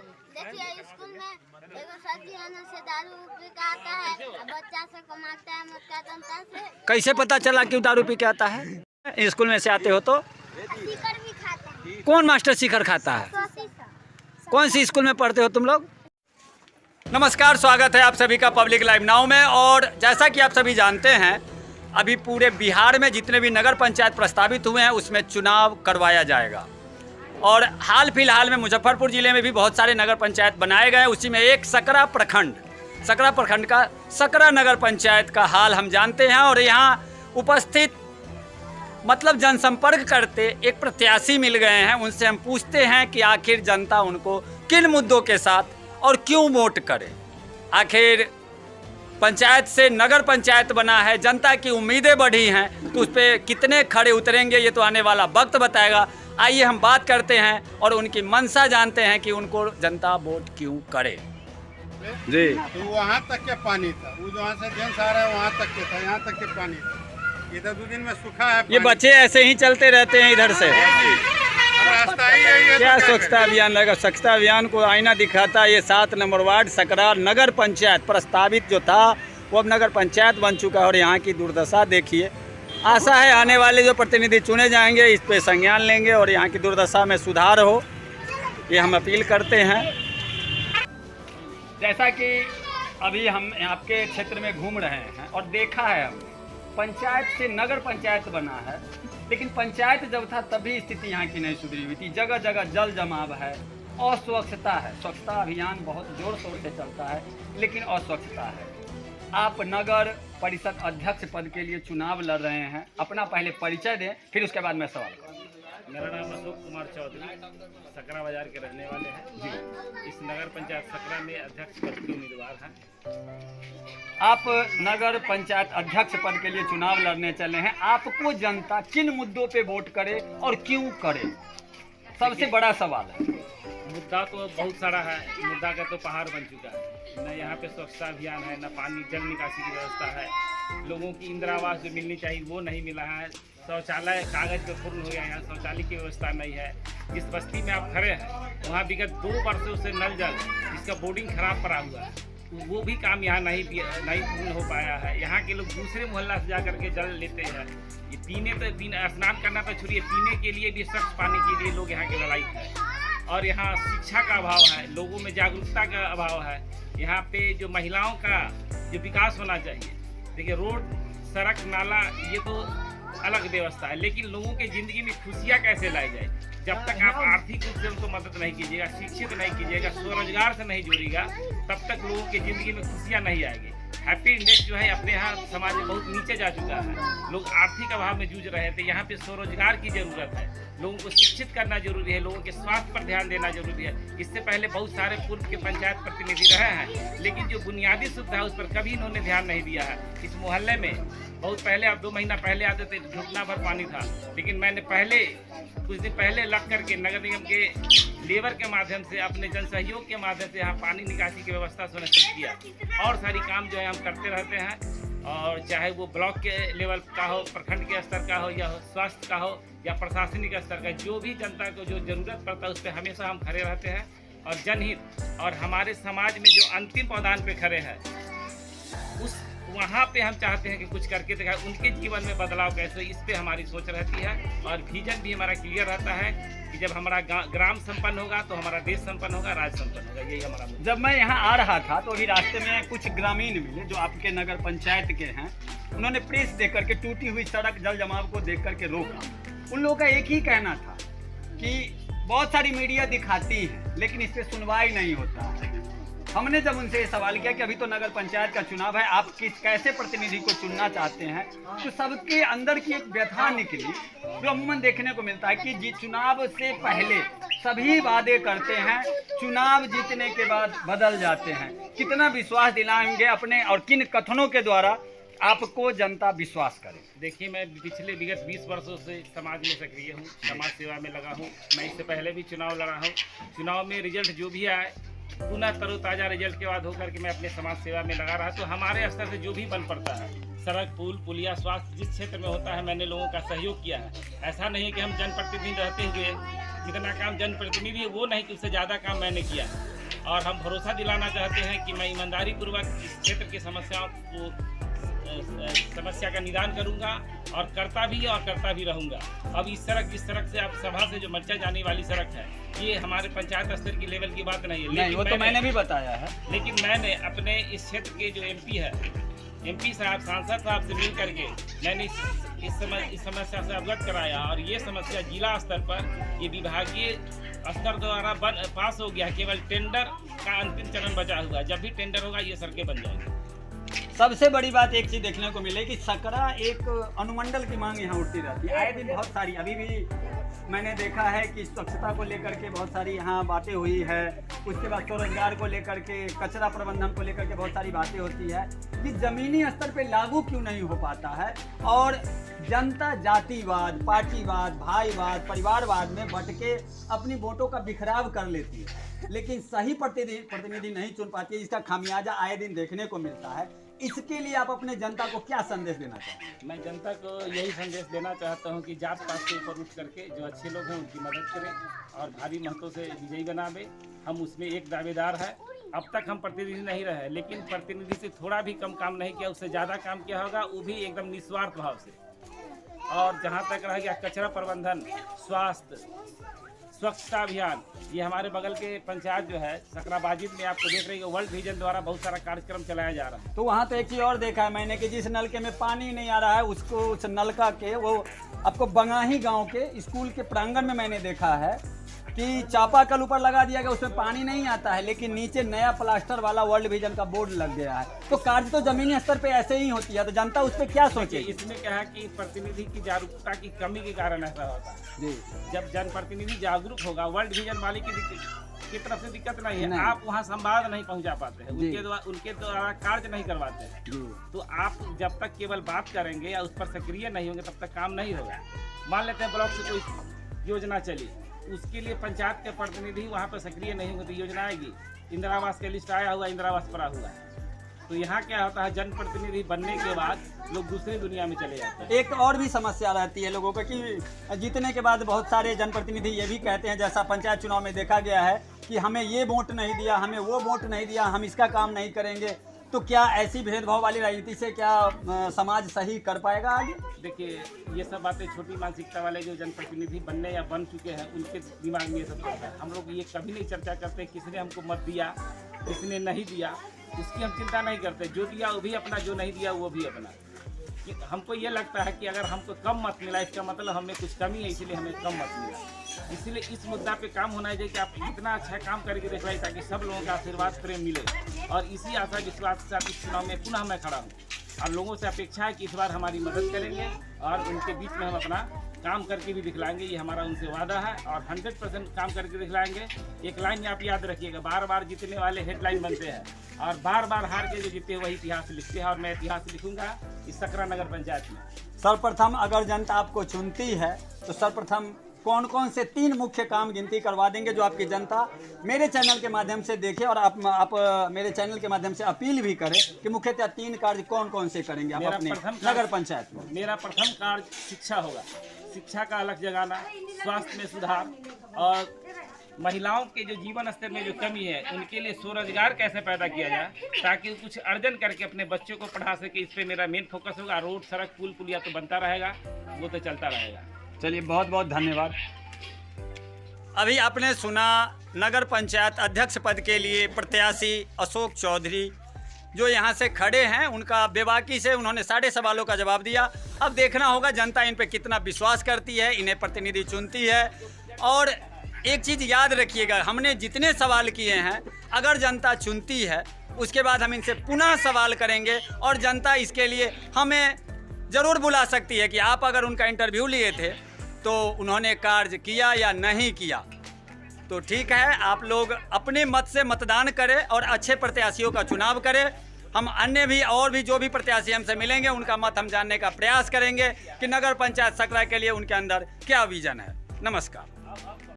देखिए स्कूल में एगो सब्जी आने से दारू पी के आता है, बच्चा से कमाता है मोटा जनता से। कैसे पता चला क्यों दारू पी के आता है? स्कूल में से आते हो तो शिकर भी खाता है। कौन मास्टर शिखर खाता है? कौन सी स्कूल में पढ़ते हो तुम लोग? नमस्कार, स्वागत है आप सभी का पब्लिक लाइव नाउ में। और जैसा कि आप सभी जानते हैं, अभी पूरे बिहार में जितने भी नगर पंचायत प्रस्तावित हुए हैं उसमें चुनाव करवाया जाएगा। और हाल फिलहाल में मुजफ्फरपुर ज़िले में भी बहुत सारे नगर पंचायत बनाए गए। उसी में एक सकरा प्रखंड का सकरा नगर पंचायत का हाल हम जानते हैं। और यहाँ उपस्थित मतलब जनसंपर्क करते एक प्रत्याशी मिल गए हैं। उनसे हम पूछते हैं कि आखिर जनता उनको किन मुद्दों के साथ और क्यों वोट करे। आखिर पंचायत से नगर पंचायत बना है, जनता की उम्मीदें बढ़ी हैं, तो उस पर कितने खड़े उतरेंगे ये तो आने वाला वक्त बताएगा। आइए हम बात करते हैं और उनकी मंशा जानते हैं कि उनको जनता वोट क्यों करे। जी, तो वहाँ तक के पानी था, वो जहाँ से जेंट्स आ रहा है वहाँ तक के था, यहाँ तक के पानी था। इधर 2 दिन में सूखा है। ये बच्चे ऐसे ही चलते रहते हैं इधर से। रास्ता ही है। क्या स्वच्छता अभियान लगा? स्वच्छता अभियान को आईना दिखाता है। ये 7 नंबर वार्ड सकरा नगर पंचायत प्रस्तावित जो था वो अब नगर पंचायत बन चुका है। और यहाँ की दुर्दशा देखिए। आशा है आने वाले जो प्रतिनिधि चुने जाएंगे इस पे संज्ञान लेंगे और यहाँ की दुर्दशा में सुधार हो, ये हम अपील करते हैं। जैसा कि अभी हम आपके क्षेत्र में घूम रहे हैं और देखा है हमने, पंचायत से नगर पंचायत बना है, लेकिन पंचायत जब था तभी स्थिति यहाँ की नहीं सुधरी हुई थी। जगह जगह जल जमाव है, अस्वच्छता है। स्वच्छता अभियान बहुत जोर शोर से चलता है, लेकिन अस्वच्छता है। आप नगर परिषद अध्यक्ष पद के लिए चुनाव लड़ रहे हैं, अपना पहले परिचय दें, फिर उसके बाद मैं सवाल करूँगा। मेरा नाम अशोक कुमार चौधरी, सकरा बाजार के रहने वाले हैं जी। इस नगर पंचायत सकरा में अध्यक्ष पद के उम्मीदवार हैं। आप नगर पंचायत अध्यक्ष पद के लिए चुनाव लड़ने चले हैं। आपको जनता किन मुद्दों पे वोट करे और क्यों करे, सबसे बड़ा सवाल है। मुद्दा तो बहुत सारा है, मुद्दा का तो पहाड़ बन चुका है। न यहाँ पे स्वच्छता अभियान है, न पानी जल निकासी की व्यवस्था है। लोगों की इंदिरा आवास जो मिलनी चाहिए वो नहीं मिला है। शौचालय कागज पे पूर्ण हो गया, यहाँ शौचालय की व्यवस्था नहीं है। जिस बस्ती में आप खड़े हैं वहाँ विगत 2 वर्षों से नल जल जिसका बोर्डिंग खराब पड़ा हुआ है, वो भी काम यहाँ नहीं पूर्ण हो पाया है। यहाँ के लोग दूसरे मोहल्ला से जा करके जल लेते हैं। ये पीने स्नान करना तो छोड़िए, पीने के लिए भी स्वच्छ पानी के लिए लोग यहाँ की लड़ाई है। और यहाँ शिक्षा का अभाव है, लोगों में जागरूकता का अभाव है। यहाँ पे जो महिलाओं का जो विकास होना चाहिए, देखिए रोड सड़क नाला ये तो अलग व्यवस्था है, लेकिन लोगों के ज़िंदगी में खुशियाँ कैसे लाई जाए। जब तक आप आर्थिक रूप से उनको मदद नहीं कीजिएगा, शिक्षित नहीं कीजिएगा, स्वरोजगार से नहीं जोड़िएगा, तब तक लोगों की ज़िंदगी में खुशियाँ नहीं आएगी। हैप्पी इंडेक्स जो है अपने यहाँ समाज में बहुत नीचे जा चुका है। लोग आर्थिक अभाव में जूझ रहे थे। यहाँ पे स्वरोजगार की ज़रूरत है, लोगों को शिक्षित करना जरूरी है, लोगों के स्वास्थ्य पर ध्यान देना जरूरी है। इससे पहले बहुत सारे पूर्व के पंचायत प्रतिनिधि रहे हैं, लेकिन जो बुनियादी सुविधा है उस पर कभी इन्होंने ध्यान नहीं दिया है। इस मोहल्ले में बहुत पहले, अब 2 महीना पहले आते थे, घुटना भर पानी था, लेकिन मैंने कुछ दिन पहले लग करके नगर निगम के लेबर के माध्यम से, अपने जन सहयोग के माध्यम से यहाँ पानी निकासी की व्यवस्था सुनिश्चित किया। और सारी काम जो है हम करते रहते हैं, और चाहे वो ब्लॉक के लेवल का हो, प्रखंड के स्तर का हो, या स्वास्थ्य का हो, या प्रशासनिक स्तर का, जो भी जनता को जो ज़रूरत पड़ता है उस पर हमेशा हम खड़े रहते हैं। और जनहित और हमारे समाज में जो अंतिम पावदान पे खड़े हैं वहाँ पे हम चाहते हैं कि कुछ करके दिखाएं, उनके जीवन में बदलाव कैसे, इस पे हमारी सोच रहती है। और विजन भी हमारा क्लियर रहता है कि जब हमारा ग्राम संपन्न होगा तो हमारा देश संपन्न होगा, राज्य संपन्न होगा। यही हमारा। जब मैं यहाँ आ रहा था तो अभी रास्ते में कुछ ग्रामीण मिले जो आपके नगर पंचायत के हैं। उन्होंने प्रेस देख करके टूटी हुई सड़क जल जमाव को देख करके रोका। उन लोगों का एक ही कहना था कि बहुत सारी मीडिया दिखाती है लेकिन इस पर सुनवाई नहीं होता है। हमने जब उनसे ये सवाल किया कि अभी तो नगर पंचायत का चुनाव है, आप कैसे प्रतिनिधि को चुनना चाहते हैं, तो सबके अंदर की एक व्यथा निकली जो अमूमन देखने को मिलता है कि चुनाव से पहले सभी वादे करते हैं, चुनाव जीतने के बाद बदल जाते हैं। कितना विश्वास दिलाएंगे अपने और किन कथनों के द्वारा आपको जनता विश्वास करे? देखिए, मैं पिछले विगत 20 वर्षों से समाज में सक्रिय हूँ, समाज सेवा में लगा हूँ। मैं इससे पहले भी चुनाव लड़ा हूँ। चुनाव में रिजल्ट जो भी आए, पुनः तरोताज़ा रिजल्ट के बाद होकर के मैं अपने समाज सेवा में लगा रहा। तो हमारे स्तर से जो भी बन पड़ता है, सड़क, पुल, पुलिया, स्वास्थ्य, जिस क्षेत्र में होता है मैंने लोगों का सहयोग किया है। ऐसा नहीं है कि हम जनप्रतिनिधि रहते हुए जितना काम जनप्रतिनिधि है वो नहीं कि उससे ज़्यादा काम मैंने किया है। और हम भरोसा दिलाना चाहते हैं कि मैं ईमानदारी पूर्वक इस क्षेत्र की समस्या का निदान करूंगा और करता भी रहूंगा। अब इस सड़क जिस सड़क से आप सभा से जो मर्चा जाने वाली सड़क है, ये हमारे पंचायत स्तर की लेवल की बात नहीं है, नहीं, वो तो मैंने भी बताया है। लेकिन मैंने अपने इस क्षेत्र के जो एमपी साहब, सांसद साहब से मिल करके मैंने इस समस्या से अवगत कराया और ये समस्या जिला स्तर पर ये विभागीय स्तर द्वारा पास हो गया। केवल टेंडर का अंतिम चरण बचा हुआ है। जब भी टेंडर होगा ये सड़कें बन जाएंगी। सबसे बड़ी बात एक चीज देखने को मिले कि सकरा एक अनुमंडल की मांग यहाँ उठती रहती है आए दिन। बहुत सारी अभी भी मैंने देखा है कि स्वच्छता को लेकर के बहुत सारी यहाँ बातें हुई है, उसके बाद स्वरोजगार को लेकर के, कचरा प्रबंधन को लेकर के बहुत सारी बातें होती है कि जमीनी स्तर पे लागू क्यों नहीं हो पाता है। और जनता जातिवाद, पार्टीवाद, भाईवाद, परिवारवाद में बट के अपनी वोटों का बिखराव कर लेती है, लेकिन सही प्रतिनिधि नहीं चुन पाती है। इसका खामियाजा आए दिन देखने को मिलता है। इसके लिए आप अपने जनता को क्या संदेश देना चाहते हैं? मैं जनता को यही संदेश देना चाहता हूं कि जात पात के ऊपर उठ करके जो अच्छे लोग हैं उनकी मदद करें और भारी मतों से विजयी बनावे। हम उसमें एक दावेदार है। अब तक हम प्रतिनिधि नहीं रहे, लेकिन प्रतिनिधि से थोड़ा भी कम काम नहीं किया, उससे ज़्यादा काम किया होगा, वो भी एकदम निस्वार्थ भाव से। और जहाँ तक रह गया कचरा प्रबंधन, स्वास्थ्य, स्वच्छता अभियान, ये हमारे बगल के पंचायत जो है सकरा बाजिद में आपको देख रही है, वर्ल्ड विजन द्वारा बहुत सारा कार्यक्रम चलाया जा रहा है। तो वहाँ तो एक चीज़ और देखा है मैंने कि जिस नलके में पानी नहीं आ रहा है उसको, उस नलका के वो आपको बंगाही गांव के स्कूल के प्रांगण में मैंने देखा है कि चापाकल ऊपर लगा दिया गया, उसमें पानी नहीं आता है, लेकिन नीचे नया प्लास्टर वाला वर्ल्ड विजन का बोर्ड लग गया है। तो कार्य तो जमीनी स्तर पे ऐसे ही होती है, तो जनता उस पर क्या सोचे? इसमें क्या है कि प्रतिनिधि की जागरूकता की कमी के कारण ऐसा होता है। जी, जब जनप्रतिनिधि जागरूक होगा, वर्ल्ड विजन वाले की तरफ से दिक्कत नहीं है, आप वहाँ संवाद नहीं पहुँचा पाते हैं, उनके द्वारा कार्य नहीं करवाते हैं। तो आप जब तक केवल बात करेंगे या उस पर सक्रिय नहीं होंगे तब तक काम नहीं होगा। मान लेते हैं ब्लॉक से कोई योजना चली, उसके लिए पंचायत के प्रतिनिधि वहाँ पर सक्रिय नहीं होंगे तो योजना आएगी। इंदिरा आवास का लिस्ट आया हुआ, इंदिरा आवास पड़ा हुआ है। तो यहाँ क्या होता है, जनप्रतिनिधि बनने के बाद लोग दूसरी दुनिया में चले जाते हैं। एक और भी समस्या रहती है लोगों को कि जीतने के बाद बहुत सारे जनप्रतिनिधि ये भी कहते हैं, जैसा पंचायत चुनाव में देखा गया है कि हमें ये वोट नहीं दिया, हमें वो वोट नहीं दिया, हम इसका काम नहीं करेंगे। तो क्या ऐसी भेदभाव वाली राजनीति से क्या समाज सही कर पाएगा आगे? देखिए, ये सब बातें छोटी मानसिकता वाले जो जनप्रतिनिधि बनने या बन चुके हैं उनके दिमाग में ये सब चलता है। हम लोग ये कभी नहीं चर्चा करते किसने हमको मत दिया, किसने नहीं दिया, उसकी हम चिंता नहीं करते। जो दिया वो भी अपना, जो नहीं दिया वो भी अपना। हमको ये लगता है कि अगर हमको कम मत मिला इसका मतलब हमें कुछ कमी है, इसलिए हमें कम मत मिला। इसलिए इस मुद्दा पे काम होना चाहिए कि आप कितना अच्छा काम करके दिखवाइए ताकि सब लोगों का आशीर्वाद प्रेम मिले। और इसी आशा विश्वास के साथ इस चुनाव में पुनः मैं खड़ा हूँ और लोगों से अपेक्षा है कि इस बार हमारी मदद करेंगे और उनके बीच में हम अपना काम करके भी दिखलाएंगे। ये हमारा उनसे वादा है और 100% काम करके दिखलाएंगे। एक लाइन आप याद रखिएगा, बार बार जीतने वाले हेडलाइन बनते हैं और बार बार हार के जो जीते वही इतिहास लिखते हैं और मैं इतिहास लिखूंगा इस सकरा नगर पंचायत में। सर्वप्रथम अगर जनता आपको चुनती है तो सर्वप्रथम कौन कौन से 3 मुख्य काम गिनती करवा देंगे जो आपकी जनता मेरे चैनल के माध्यम से देखे और आप मेरे चैनल के माध्यम से अपील भी करें कि मुख्यतः 3 कार्य कौन कौन से करेंगे आप अपने नगर पंचायत में? मेरा प्रथम कार्य शिक्षा होगा। शिक्षा का अलग जगाना, स्वास्थ्य में सुधार और महिलाओं के जो जीवन स्तर में जो कमी है उनके लिए स्वरोजगार कैसे पैदा किया जाए ताकि वो कुछ अर्जन करके अपने बच्चों को पढ़ा सके। इस पे मेरा मेन फोकस होगा। रोड, सड़क, पुल पुलिया तो बनता रहेगा, वो तो चलता रहेगा। चलिए, बहुत बहुत धन्यवाद। अभी आपने सुना नगर पंचायत अध्यक्ष पद के लिए प्रत्याशी अशोक चौधरी जो यहाँ से खड़े हैं, उनका बेबाकी से उन्होंने सारे सवालों का जवाब दिया। अब देखना होगा जनता इन पे कितना विश्वास करती है, इन्हें प्रतिनिधि चुनती है। और एक चीज़ याद रखिएगा, हमने जितने सवाल किए हैं अगर जनता चुनती है उसके बाद हम इनसे पुनः सवाल करेंगे और जनता इसके लिए हमें ज़रूर बुला सकती है कि आप अगर उनका इंटरव्यू लिए थे तो उन्होंने कार्य किया या नहीं किया। तो ठीक है, आप लोग अपने मत से मतदान करें और अच्छे प्रत्याशियों का चुनाव करें। हम अन्य भी और भी जो भी प्रत्याशी हमसे मिलेंगे उनका मत हम जानने का प्रयास करेंगे कि नगर पंचायत सकरा के लिए उनके अंदर क्या विजन है। नमस्कार।